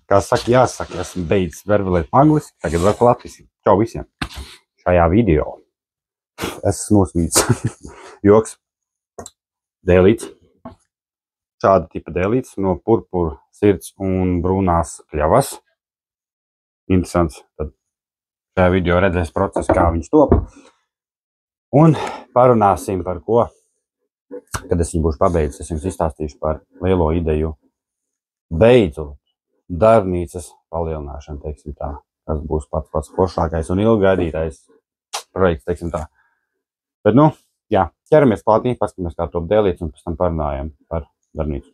Kā saka, jāsaka, esmu beidzis vervelēt angliski, tagad vēl latviski. Čau visiem. Šajā video esmu nosvīts. Joks. Dēlīts. Šāda tipa dēlīts no purpura sirds un brūnās kļavas. Interesants. Tad šajā video redzēs procesu, kā viņš top. Un parunāsim par ko. Kad es viņu būšu pabeidzis, es jums izstāstīšu par lielo ideju. Beidzot. Darbnīcas palielināšana, teiksim tā. Tas būs pats foršākais un ilggaidītais projekts, teiksim tā. Bet, nu, jā, ķeramies klātī, paskatāmies, kā top dēlīts, un pēc tam parunājam par darbnīcu.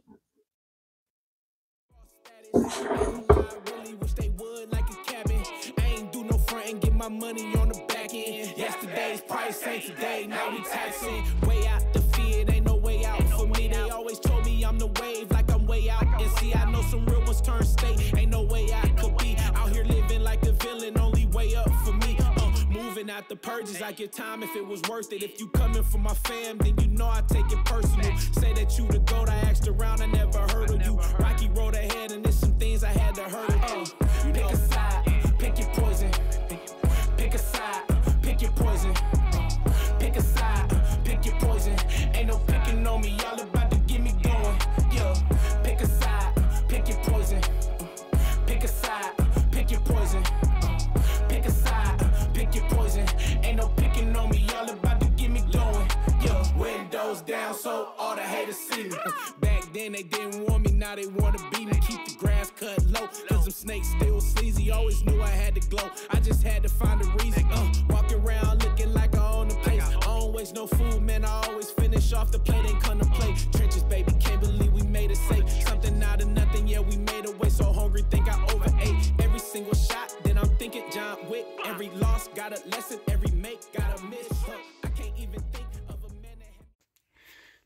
Out the purges, I get time if it was worth it. If you coming from my fam, then you know I take it personal. Say that you the GOAT, I asked around, I never heard of you. Rocky road ahead, and there's some things I had to hurt of. Pick a side, pick your poison. Pick a side, pick your poison. Pick a side, pick your poison. Ain't no picking on me, y'all about to get me going. Yeah, pick a side, pick your poison. Pick a side, pick your poison. Pick a side, pick your poison. Ain't no picking on me, y'all about to get me going. Yeah, windows down so all the haters see me. Back then they didn't want me, now they wanna beat me. Keep the grass cut low, cause them snakes still sleazy. Always knew I had to glow, I just had to find a reason. Walking around looking like I own the place. I don't waste no food, man, I always finish off the plate. Ain't contemplate trenches, baby, can't believe we made it safe. Something out of nothing, yeah, we made a way. So hungry, think I overate every single shot. Then I'm thinking John Wick. Every loss got a lesson, every make got a miss. I can't even think of a man that...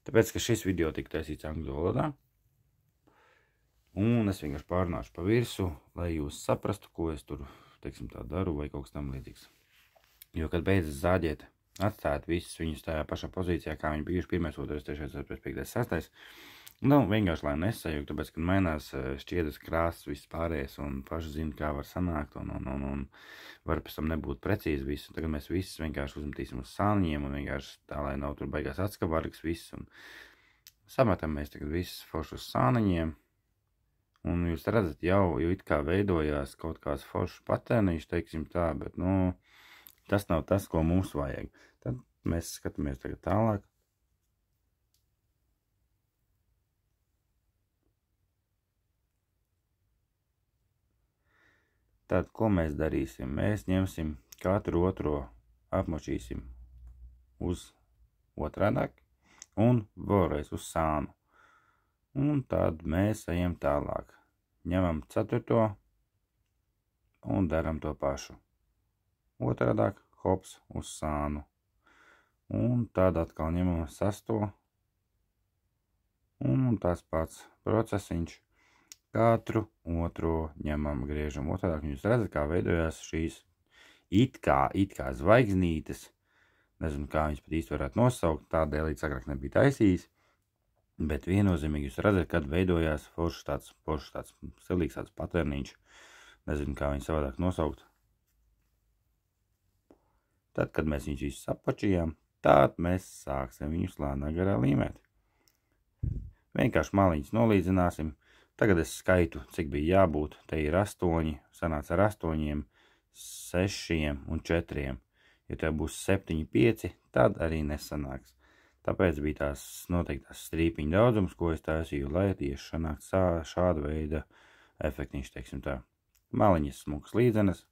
Tāpēc, ka šis video tika taisīts angļu valodā, un es vienkārši pārnāšu pa virsu, lai jūs saprastu, ko es tur, teiksim tā, daru vai kaut kas tam līdzīgs. Jo, kad beidzas zāģēt, atstāt visus viņus tajā pašā pozīcijā, kā viņi bijuši 1, 2, 3, 4, 5, 6. Nu, vienkārši, lai nesajūg, tāpēc, kad mainās šķiedras krāsas, viss pārējais, un paši zina, kā var sanākt, un var pēc tam nebūt precīzi visu. Tagad mēs visus vienkārši uzmetīsim uz sāniņiem, un vienkārši tā, lai nav tur baigās atskavargas viss, un sametam mēs tagad visus foršus sāniņiem, un jūs redzat jau it kā veidojās kaut kāds foršs patērniņš, teiksim tā, bet, nu, tas nav tas, ko mums vajag. Tad mēs skatāmies tagad tālāk. Tad, ko mēs darīsim? Mēs ņemsim katru otro, apmočīsim uz otrādāk un vēlreiz uz sānu. Un tad mēs ejam tālāk. Ņemam 4. un daram to pašu. Otrādāk, hops, uz sānu. Un tad atkal ņemam 6. un tas pats procesiņš. Katru otro ņemam, griežam otrādāk. Jūs redzat, kā veidojās šīs it kā zvaigznītes. Nezinu, kā viņas pat īsti varētu nosaukt, tādēļ līdz agrāk nebija taisījis. Bet viennozīmīgi jūs redzat, kad veidojās foršs tāds stilīgs tāds patērniņš. Nezinu, kā viņas savādāk nosaukt. Tad, kad mēs viņus visus apačījām, tad mēs sāksim viņus lēnā garā līmēt. Vienkārši maliņus nolīdzināsim. Tagad es skaitu, cik bija jābūt. Te ir 8, sanāca ar 8, 6 un 4. Ja tev būs 7, 5, tad arī nesanāks. Tāpēc bija tās noteiktās strīpiņu daudzums, ko es taisīju, lai tieši sanākt šāda veida efektiņš, teiksim tā. Maliņas smukas līdzenas,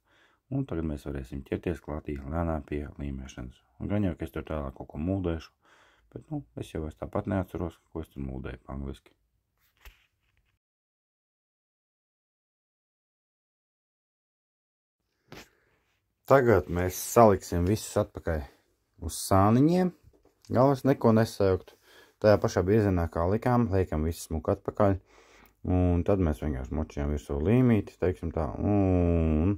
un tagad mēs varēsim ķerties klātī lēnām pie līmēšanas. Un gan jau, ka es tur tālāk kaut ko mūldēšu, bet, nu, es jau tāpat neatceros, ko es tur mūldēju angliski. Tagad mēs saliksim visus atpakaļ uz sāniņiem. Galvas neko nesajaukt. Tajā pašā biezienā kā likām, liekam visu smuku atpakaļ. Un tad mēs vienkārši močījām virsū līmīti, teiksim tā. Un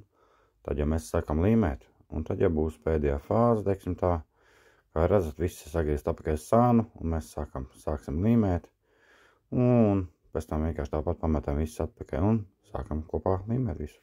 tad jau mēs sākam līmēt. Un tad jau būs pēdējā fāze, teiksim tā. Kā redzat, viss ir sagriezt atpakaļ sānu. Un mēs sāksim līmēt. Un pēc tam vienkārši tāpat pametam visus atpakaļ un sākam kopā līmēt visu.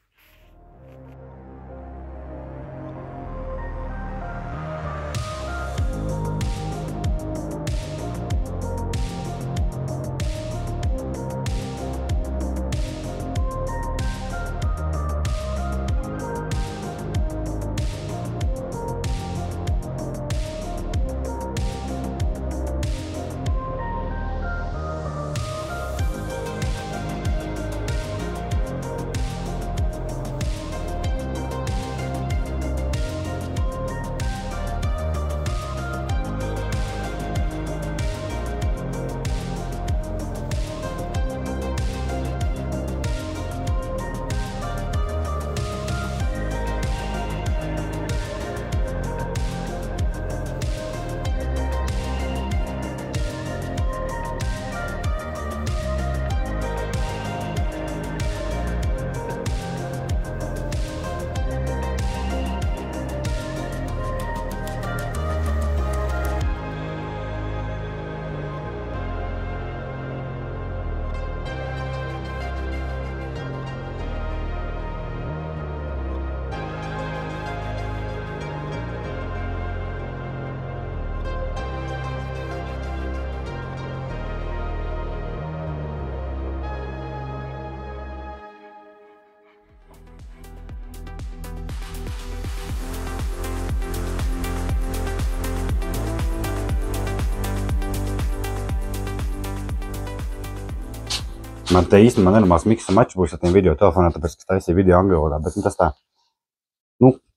Man te īstenībā nenormāls miksa mačs būs ar tiem video telefonā, tāpēc, ka taisīju video angļu valodā, bet tas tā,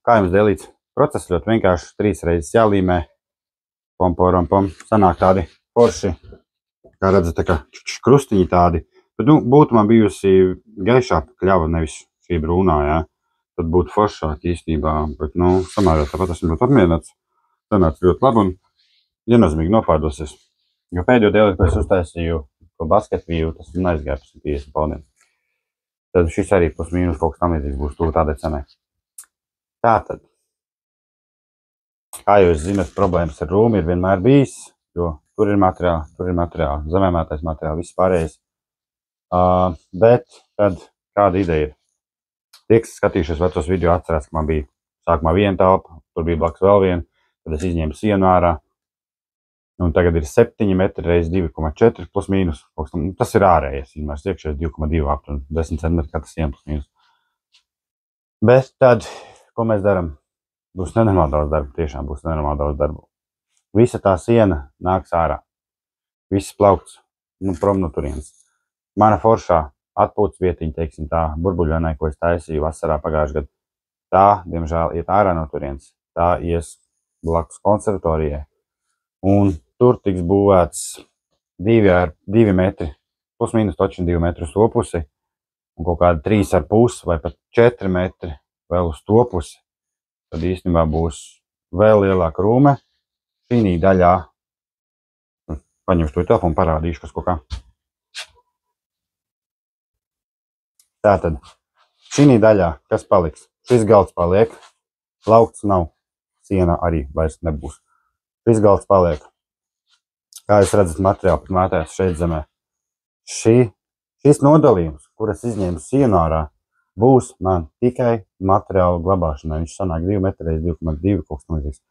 kā jums dēlīts, process ļoti vienkārši, 3 reizes jālīmē, pom, sanāk tādi forši, kā redzat, tā kā krustiņi tādi, bet, būtu man bijusi gaišāka kļava, nevis šī brūnā, jā, tad būtu foršāk īstenībā, bet, samērot tāpat esmu ļoti apmierināts, sanāca ļoti labi un viennozīmīgi nopārdosies, jo pēdējo dēlīt, ko es uztaisīju, basketvīju, tas neizgāja par 150 paudiem. Tad šis arī plus mīnus kaut kas tam līdzīgs būs tuvu tādai cenai. Tātad, kā jūs zinat, problēmas ar rūmu ir vienmēr bijis, jo tur ir materiāli, zemēmētais materiāli, viss pārējais. Bet tad kāda ideja ir? Tie, kas skatījušies vecos video, atcerās, ka man bija sākumā viena telpa, tur bija blakus vēl viena, tad es izņēmu sienu ārā. Un tagad ir 7 metri reiz 2,4 plus mīnus. Tas ir ārējais, vienmēr iekšējais 2,2 aptuveni, 10 centimetri katrs siena plus mīnus. Bet tad, ko mēs darām? Būs nenormāli daudz darba, tiešām būs nenormāli daudz darba. Visa tā siena nāks ārā. Viss plaukts, prom no turienes. Mana foršā atpūtas vietiņa, teiksim tā, burbuļvenai, ko es taisīju vasarā pagājušajā gadā. Tā, diemžēl, iet ārā no turienes. Tā ies blakus konservatorijai. Un tur tiks būvēts 2 metri, plus mīnus točni 2 metri uz to pusi, un kaut kādi 3,5 vai pat 4 metri vēl uz to pusi. Tad īstenībā būs vēl lielāka rūme. Šī daļā, paņemšu to telefonu, parādīšu, kas kaut kā. Tātad, šī daļā, kas paliks? Šis galds paliek, laukts nav, siena arī vairs nebūs. Šis galds paliek. Kā jūs redzat, materiāli pat mētājās šeit zemē. Šis nodalījums, kuras izņēmu sienu ārā, būs man tikai materiālu glabāšanai. Viņš sanāk 2 metri reiz 2,2 kaut kas līdzīgs.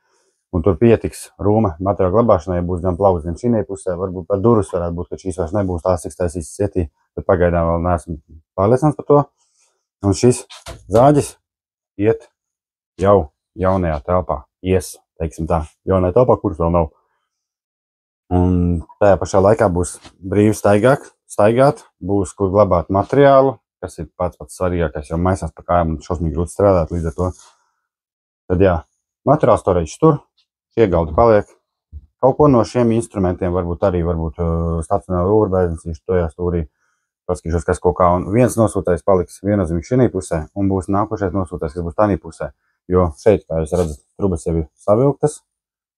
Un tur pietiks rūma materiālu glabāšanai, būs gan plauks, gan šī pusē. Varbūt pat durvis varētu būt, ka šīs vairs nebūs tās, cik taisīs cietī, bet pagaidām vēl neesmu pārliecināts par to. Un šis zāģis iet jau jaunajā telpā. Teiksim tā, jaunajā telpā, kuras vēl nav. Un tajā pašā laikā būs brīvi staigāt, būs kur glabāt materiālu, kas ir pats svarīgākais, jo maisās pa kājām un šausmīgi grūti strādāt līdz ar to. Tad jā, materiāls storage tur, šie galdi paliek. Kaut ko no šiem instrumentiem varbūt stacionāri ūrbēzensīšu tojā stūrī. Paskatīšos, kas kaut kā, un viens nosūtais paliks viennozīmīgi šī pusē, un būs nākošais nosūtais, kas būs tādā pusē. Jo šeit, kā jūs redzat, trubas jau ir savilktas,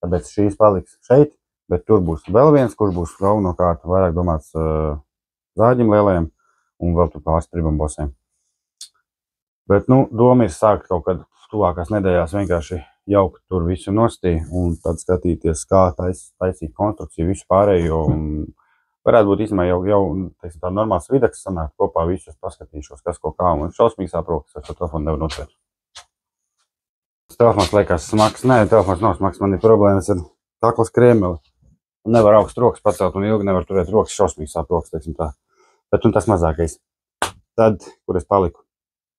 tāpēc šīs paliks šeit, bet tur būs vēl viens, kurš būs galvenokārt vairāk domāts zāģim lielajiem un vēl tur pāris tribambosiem. Bet, doma ir sākt kaut kad tuvākās nedēļās vienkārši jaukt tur visu nostī un tad skatīties, kā taisīt konstrukciju, visu pārējo un Varētu būt īstenībā jau teiksim, tā normāls videks sanāk kopā visus paskatīšos, kas ko kā, un šausmīgi sāprokas, es to telefonu nevaru notvērt. Telefons liekas smags. Nē, telefons nav smags, man ir problēmas ar kaklas krēmeli. Nevar augst rokas pacelt un ilgi nevar turēt rokas, šausmīgi sāprokas, teiksim tā. Bet un tas mazākais. Tad, kur es paliku?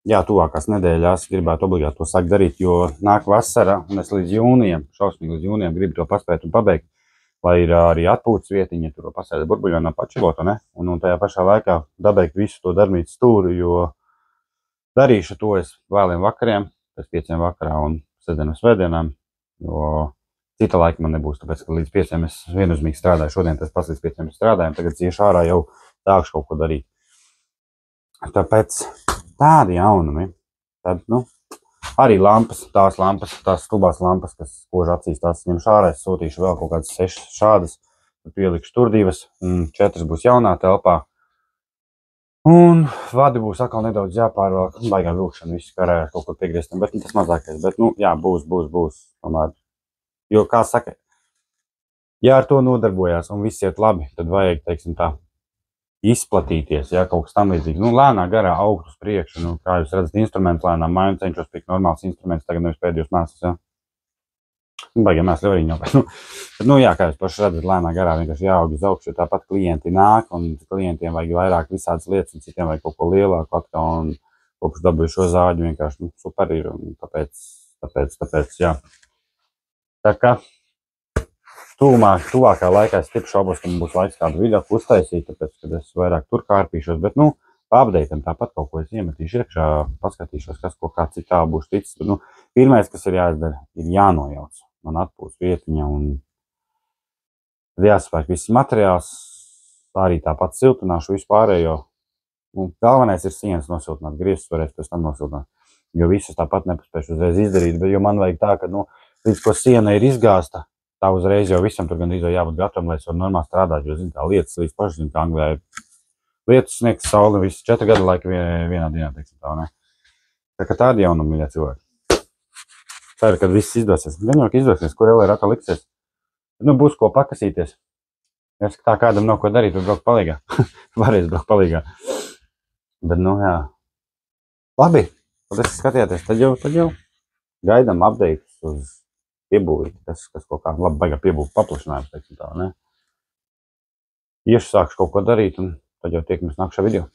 Jā, tuvākās nedēļās gribētu obligāti to sākt darīt, jo nāk vasara, un es līdz jūnijam, šausmīgi līdz jūnijam gribu to paspēt un pabeigt, lai ir arī atpūtas vietiņa, tur pasēdē burbuļonā pačilot, ne? Un tajā pašā laikā pabeigt visu to darbnīcu stūri, jo darīšu to es vēliem vakariem, pēc 5 vakarā un sestdienām svētdienām, jo cita laika man nebūs, tāpēc, ka līdz 5 es vienuzmīgi strādāju. Šodien tas pats līdz 5 strādājam, tagad cieši ārā jau sākšu kaut ko darīt. Tāpēc tādi jaunumi. Tad, arī lampas, tās stulbās lampas, kas kož acīs, tās ņemšu ārā, es sūtīšu vēl kaut kādas 6 šādas, tad ielikšu tur 2, un 4 būs jaunā telpā. Un vadi būs atkal nedaudz jāpārvēl, baigā vilkšana, viss karē ar kaut ko piegrieztam, bet tas mazākais. Bet, jā, būs. Tomēr. Jo, kā saka, ja ar to nodarbojās un viss iet labi, tad vajag, teiksim tā, izplatīties, ja kaut kas tam līdzīgi. Lēnā garā augt uz priekšu, kā jūs redzat, instrumenti lēnām māju cenšos piekt normāls instruments, tagad nevis pēdējos mēslus, ja. Baigiem mēsli arī ņaukt. Bet, jā, kā jūs paši redzat, lēnā garā vienkārši jāaug uz augšu, jo tāpat klienti nāk, un klientiem vajag vairāk visādas lietas, un citiem vajag kaut ko lielāku atkal, un kopš dabūju šo zāģu vienkārši, super ir, un tāpēc, jā. Tā kā tuvākā laikā es tipu šaubos, ka man būs laiks kādu video uztaisīt, tāpēc, kad es vairāk tur kārpīšos, bet, pa-updateam tāpat kaut ko es iemetīšu iekšā, paskatīšos, kas ko kā cik tā būs ticis, bet, pirmais, kas ir jāizdara, ir jānojauc man atpūtas vietiņa un jāsapērk viss materiāls, arī tāpat siltināšu visu pārējo. Galvenais ir sienas nosiltināt, griezus varēs pēc tam nosiltināt, jo visus tāpat nepaspēšu uzreiz izdarīt, bet jo man vajag tā, ka, līdz ko siena ir izgāsta, tā uzreiz jau visam tur gandrīz jābūt gatavam, lai es varu normāli strādāt, jo, kā lietas līdz paši, kā Anglijā ir lietas sniegs, saule, visu 4 gadu laika vienā dienā, teiksim tā, ne? Tā kā tādi jaunumi, mīļie cilvēki. Ceru, kad viss izdosies. Vienmēr izdosies, kur vēl ir atkal liksies. Būs ko pakasīties. Ja tā kādam nav ko darīt, var braukt palīgā. Varēs braukt palīgā. Bet, jā. Labi, paldies, ka skatījāties. Tad jau gaidām updates uz piebūvi, kas kaut kā labi baigā piebūvi paplašinājums, teiksim tā, ne? Iešu sākšu kaut ko darīt, un tad jau tiekamies nākšā video.